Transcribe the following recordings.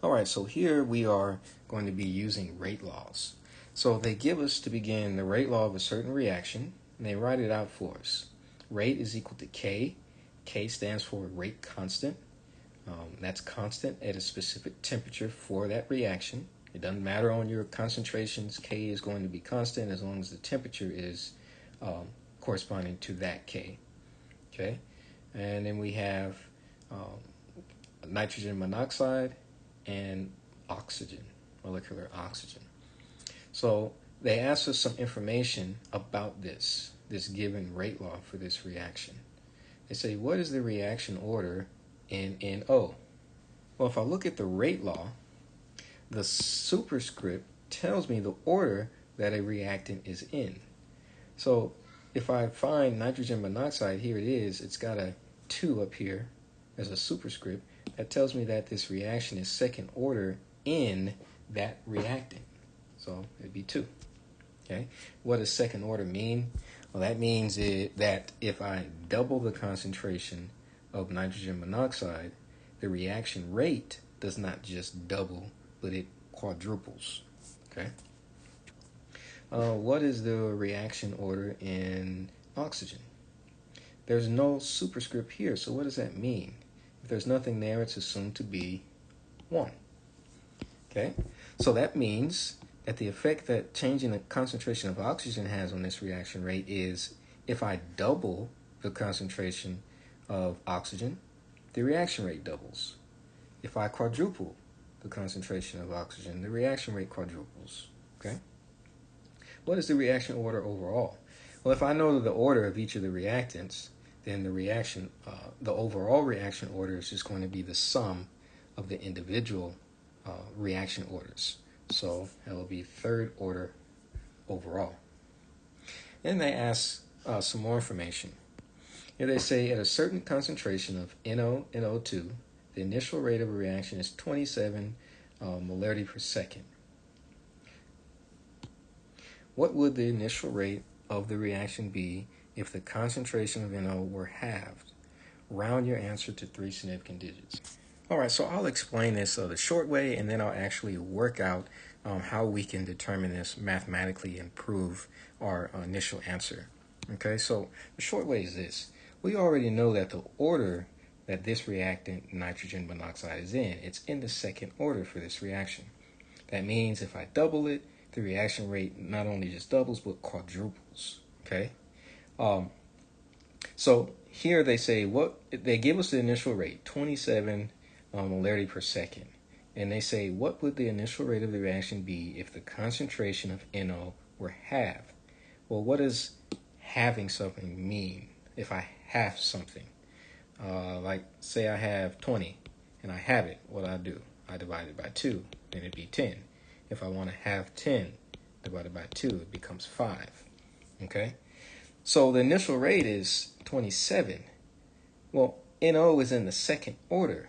All right, so here we are going to be using rate laws. So they give us, to begin, the rate law of a certain reaction, and they write it out for us. Rate is equal to K. K stands for rate constant. That's constant at a specific temperature for that reaction. It doesn't matter on your concentrations. K is going to be constant as long as the temperature is corresponding to that K. Okay, and then we have nitrogen monoxide and oxygen, molecular oxygen. So they asked us some information about this given rate law for this reaction. They say, what is the reaction order in NO? Well, if I look at the rate law, the superscript tells me the order that a reactant is in. So if I find nitrogen monoxide, here it is, it's got a 2 up here as a superscript. That tells me that this reaction is second order in that reactant. So it'd be 2. Okay. What does second order mean? Well, that means that if I double the concentration of nitrogen monoxide, the reaction rate does not just double, but it quadruples. Okay. What is the reaction order in oxygen? There's no superscript here, so what does that mean? If there's nothing there, it's assumed to be 1. Okay, so that means that the effect that changing the concentration of oxygen has on this reaction rate is if I double the concentration of oxygen, the reaction rate doubles. If I quadruple the concentration of oxygen, the reaction rate quadruples. Okay. What is the reaction order overall? Well, if I know the order of each of the reactants, then the overall reaction order is just going to be the sum of the individual reaction orders. So that will be third order overall. Then they ask some more information. Here they say at a certain concentration of NO and O2, the initial rate of a reaction is 27 molarity per second. What would the initial rate of the reaction be if the concentration of NO were halved? Round your answer to 3 significant digits. All right, so I'll explain this the short way, and then I'll actually work out how we can determine this mathematically and prove our initial answer. Okay, so the short way is this. We already know that the order that this reactant, nitrogen monoxide, is in, it's in the second order for this reaction. That means if I double it, the reaction rate not only just doubles, but quadruples. Okay? So here they say, they give us the initial rate, 27 molarity per second. And they say, what would the initial rate of the reaction be if the concentration of NO were halved? Well, what does halving something mean? If I halve something, like say I have 20 and I halve it, what do? I divide it by 2, then it'd be 10. If I want to have 10 divided by 2, it becomes 5. Okay? So the initial rate is 27. Well, NO is in the second order.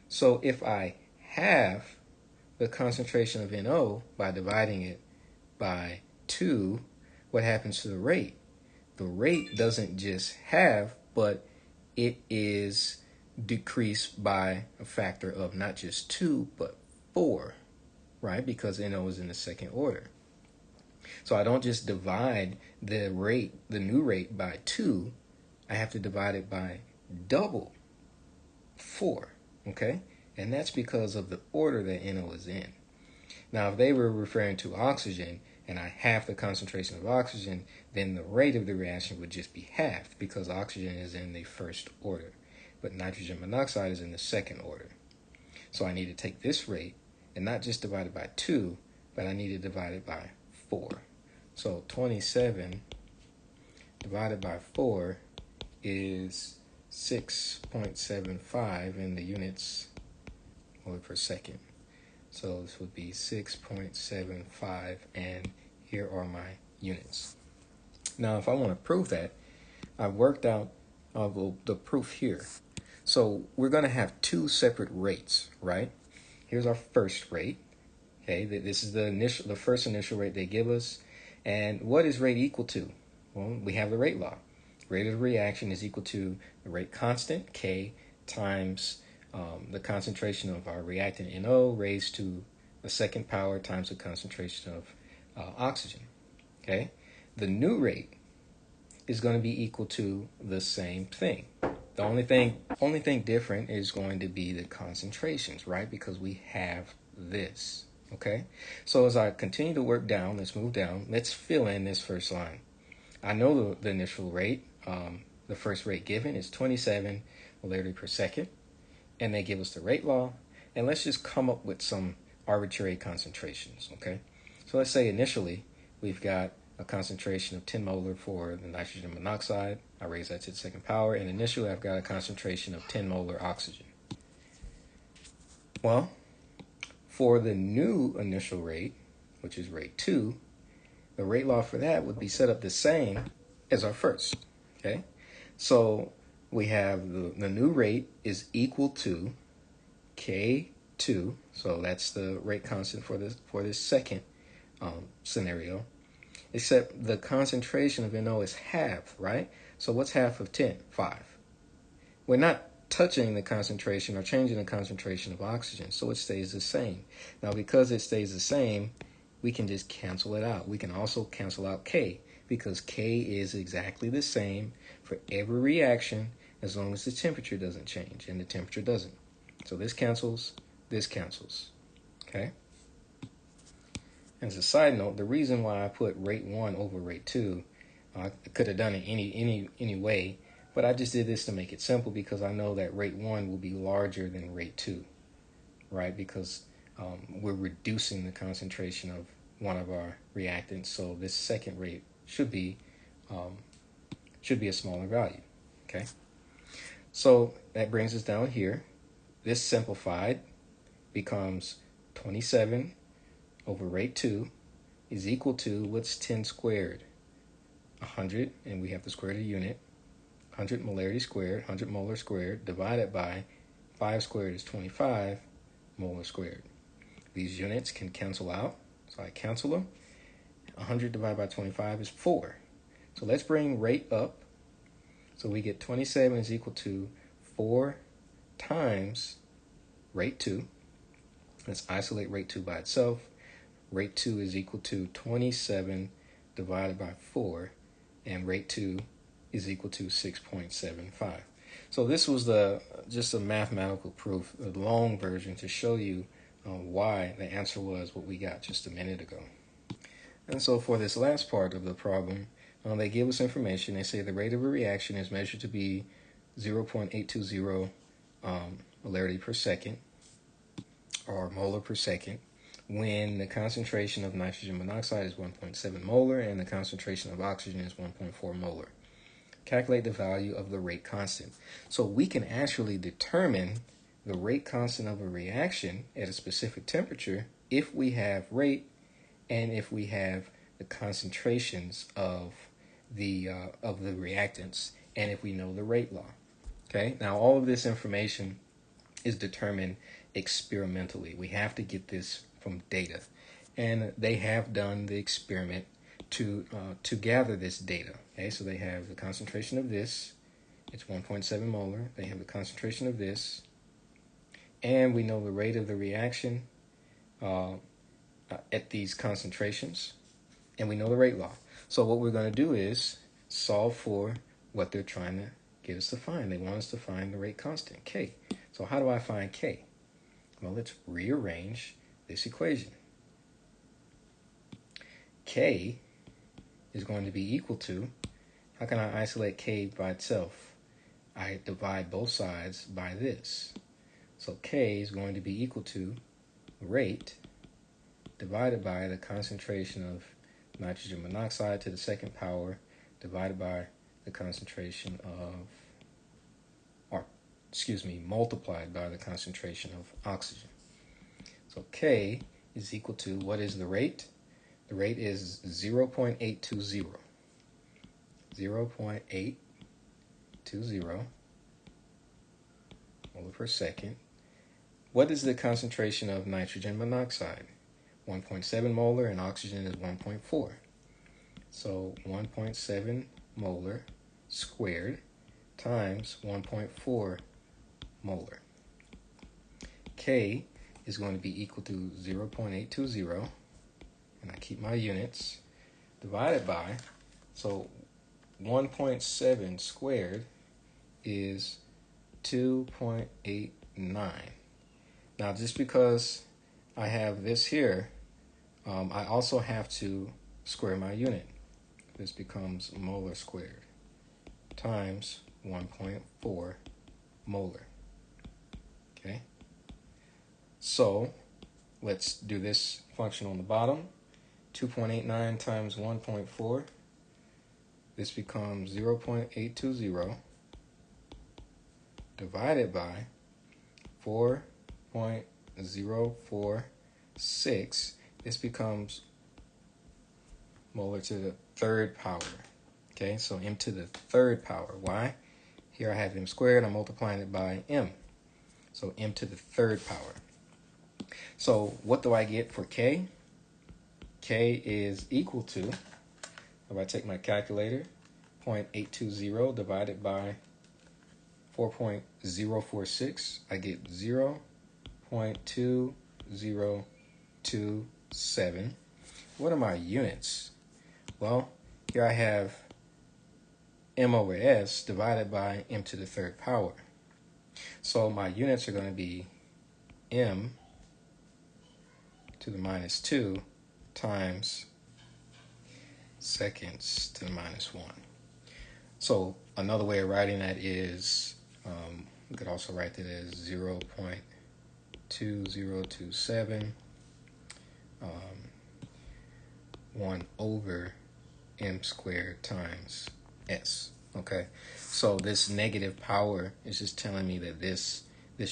So if I halve the concentration of NO by dividing it by 2, what happens to the rate? The rate doesn't just halve, but it is decreased by a factor of not just 2, but 4. Right, because NO is in the second order. So I don't just divide the new rate by 2, I have to divide it by double 4, okay? And that's because of the order that NO is in. Now, if they were referring to oxygen and I half the concentration of oxygen, then the rate of the reaction would just be halved because oxygen is in the first order, but nitrogen monoxide is in the second order. So I need to take this rate and not just divide it by 2, but I need to divide it by 4. So 27 divided by 4 is 6.75 in the units per second. So this would be 6.75, and here are my units. Now, if I want to prove that, I've worked out the proof here. So we're going to have 2 separate rates, right? Here's our first rate. Okay, this is the first initial rate they give us. And what is rate equal to? Well, we have the rate law. Rate of reaction is equal to the rate constant, K, times the concentration of our reactant NO raised to the second power times the concentration of oxygen. Okay, the new rate is going to be equal to the same thing. The only thing different is going to be the concentrations, right? Because we have this. Okay, so as I continue to work down, let's move down. Let's fill in this first line. I know the initial rate. The first rate given is 27 molarity per second, and they give us the rate law. And let's just come up with some arbitrary concentrations. Okay, so let's say initially we've got a concentration of 10 molar for the nitrogen monoxide. I raise that to the second power, and initially I've got a concentration of 10 molar oxygen. Well, for the new initial rate, which is rate 2, the rate law for that would be set up the same as our first. Okay, so we have the new rate is equal to K2, so that's the rate constant for this second scenario, except the concentration of NO is half, right? So what's half of 10? 5. We're not touching the concentration or changing the concentration of oxygen, so it stays the same. Now, because it stays the same, we can just cancel it out. We can also cancel out K, because K is exactly the same for every reaction as long as the temperature doesn't change, and the temperature doesn't. So this cancels, okay? As a side note, the reason why I put rate 1 over rate 2, I could have done it any way, but I just did this to make it simple because I know that rate 1 will be larger than rate 2, right? Because we're reducing the concentration of one of our reactants, so this second rate should be a smaller value, okay? So that brings us down here. This simplified becomes 27 over rate 2 is equal to, what's 10 squared? 100, and we have to square the unit. 100 molarity squared, 100 molar squared, divided by 5 squared is 25 molar squared. These units can cancel out, so I cancel them. 100 divided by 25 is 4. So let's bring rate up. So we get 27 is equal to 4 times rate 2. Let's isolate rate 2 by itself. Rate 2 is equal to 27 divided by 4, and rate 2 is equal to 6.75. So this was just a mathematical proof, a long version to show you why the answer was what we got just a minute ago. And so for this last part of the problem, they give us information. They say the rate of a reaction is measured to be 0.820 molarity per second, or molar per second, when the concentration of nitrogen monoxide is 1.7 molar and the concentration of oxygen is 1.4 molar. Calculate the value of the rate constant. So we can actually determine the rate constant of a reaction at a specific temperature if we have rate and if we have the concentrations of the reactants, and if we know the rate law. Okay, now all of this information is determined experimentally. We have to get this from data, and they have done the experiment to gather this data. Okay, so they have the concentration of this, it's 1.7 molar. They have the concentration of this, and we know the rate of the reaction at these concentrations, and we know the rate law. So what we're going to do is solve for what they're trying to get us to find. They want us to find the rate constant, K. So how do I find K? Well, let's rearrange this equation. K is going to be equal to, how can I isolate K by itself? I divide both sides by this. So K is going to be equal to rate divided by the concentration of nitrogen monoxide to the second power divided by the concentration of, multiplied by the concentration of oxygen. So K is equal to, what is the rate? The rate is 0.820. 0.820 molar per second. What is the concentration of nitrogen monoxide? 1.7 molar, and oxygen is 1.4. So 1.7 molar squared times 1.4 molar. K is going to be equal to 0.820, and I keep my units, divided by, so 1.7 squared is 2.89. Now, just because I have this here, I also have to square my unit. This becomes molar squared times 1.4 molar. Okay? So, let's do this function on the bottom. 2.89 times 1.4. This becomes 0.820 divided by 4.046. This becomes molar to the third power. Okay, so m to the third power. Why? Here I have m squared. I'm multiplying it by m. So m to the third power. So what do I get for k? K is equal to, if I take my calculator, 0.820 divided by 4.046, I get 0.2027. What are my units? Well, here I have m over s divided by m to the third power. So my units are going to be m to the minus 2 times seconds to the minus 1. So another way of writing that is, we could also write that as 0.2027 1 over m squared times s. Okay, so this negative power is just telling me that this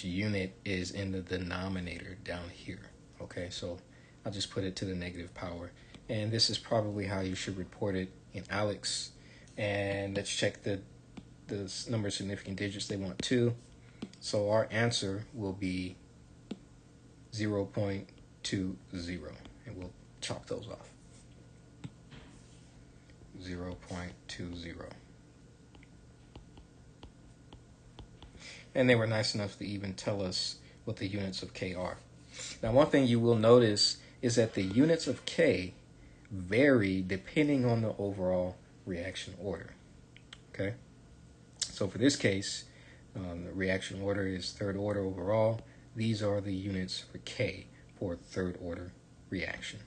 unit is in the denominator down here. Okay, so I'll just put it to the negative power, and this is probably how you should report it in ALEKS. And let's check the number of significant digits. They want 2, so our answer will be 0.20, and we'll chalk those off. 0.20. And they were nice enough to even tell us what the units of K are. Now, one thing you will notice is that the units of K vary depending on the overall reaction order. Okay? So for this case, the reaction order is third order overall. These are the units for K for third order reaction.